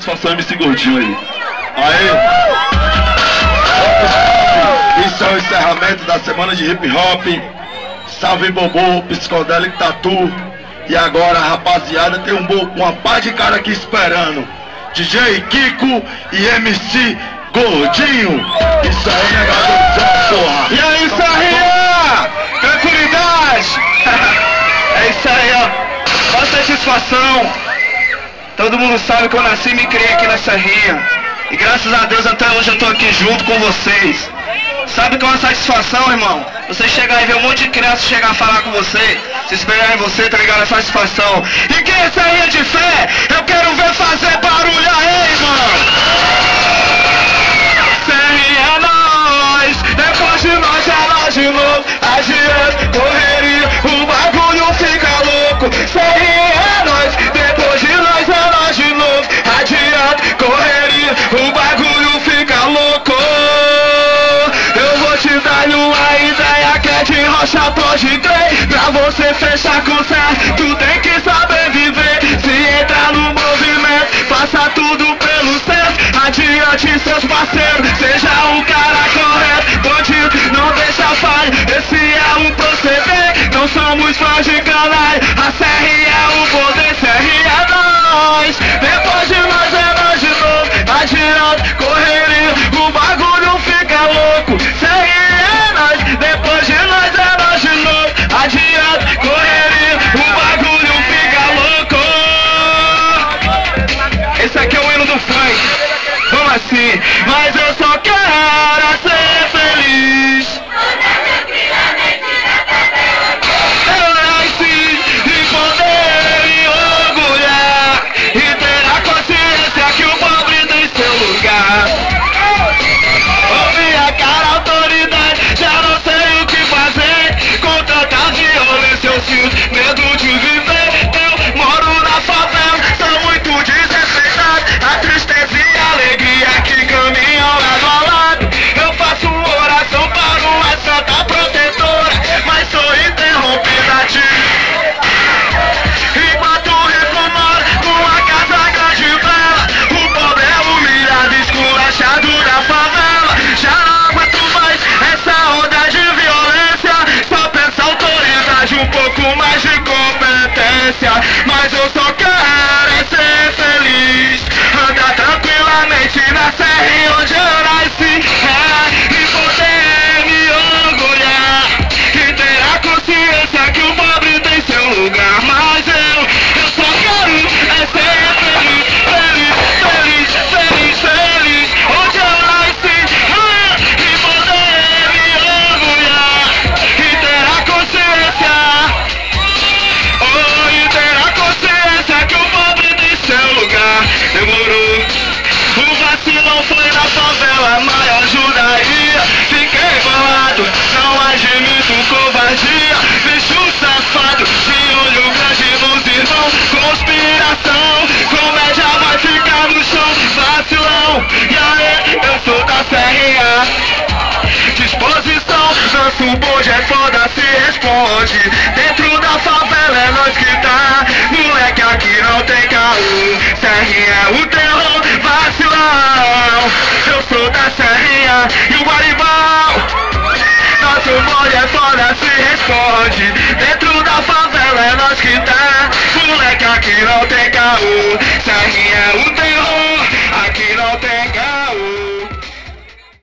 satisfação MC Gordinho aí. Aê! Isso é o encerramento da semana de hip hop. Salve Bobô, Psicodélico Tatu. E agora, rapaziada, tem uma par de cara aqui esperando. DJ Kiko e MC Gordinho. Isso aí, negador, porra. E aí, Sarrinha! Tranquilidade! É isso aí, ó. Mó satisfação. Todo mundo sabe que eu nasci e me criei aqui na Serrinha. E graças a Deus até hoje eu tô aqui junto com vocês. Sabe que é uma satisfação, irmão? Você chegar e ver um monte de criança chegar a falar com você, se espelhar em você, tá ligado? É satisfação. E quem é Serrinha de fé, eu quero ver fazer barulho aí, mano! Serrinha é nós, depois de nós é nós de novo. Adiante, correria, o bagulho fica louco. Serrinha é nós, depois de nós é nós de novo. Adiante, correria, o bagulho fica louco. Eu vou te dar uma ideia que é de rocha, pode crer. Pra você fechar com certo, tu tem que saber viver. Se entrar no movimento, faça tudo pelo certo. Adiante seus parceiros, seja o cara correto. Bandido, não deixa falha, esse é o proceder. Não somos fãs de canais, a Serrinha é o poder. Serrinha é nós, depois de nós é nós de novo. Adiante, correria, o bagulho fica louco. Serrinha é nós, depois de nós é nós de novo. Adiante, correria, o bagulho fica louco. Esse aqui é o hino do funk. Vamos assim, mas eu só quero ser feliz. Eu nasci e poder me orgulhar e ter a consciência que o pobre tem seu lugar. Ouvi a cara, autoridade, já não sei o que fazer. Com tanta violência eu sinto medo de viver. Eu moro na favela, sou muito desrespeitado. A tristeza e a alegria que caminham lado a lado. Eu faço oração para uma santa protetora, mas sou interrompida enquanto recomora numa casa grande e bela. O pobre é humilhado, esculachado da favela. Já não aguento mais essa onda de violência. Só pensa autoridade, um pouco mais de competência. Mas eu só quero é ser feliz, andar tranquilamente na serra onde eu nasci, e poder me orgulhar e ter a consciência que o pobre tem seu lugar. Mas eu só quero é ser feliz, feliz, feliz, feliz, feliz onde eu nasci, e poder me orgulhar e ter a consciência, e ter a consciência que o pobre tem seu lugar. Demorou. O vacilão foi na favela, maior ajudaria. Fiquei bolado, não admito covardia. Bicho safado, de olho grande nos irmãos. Conspiração, comédia vai ficar no chão. Vacilão, e aí, eu sou da Serrinha. Disposição, nosso bonde é foda, se responde. Dentro da favela é nós que tá. Moleque, aqui não tem caô. Serrinha é o terror, vacilão. Eu sou da Serrinha e o Guaribão. Nosso bonde é foda, se responde. Dentro da favela é nós que tá. Moleque, aqui não tem caô. Serrinha é o terror, aqui não tem caô.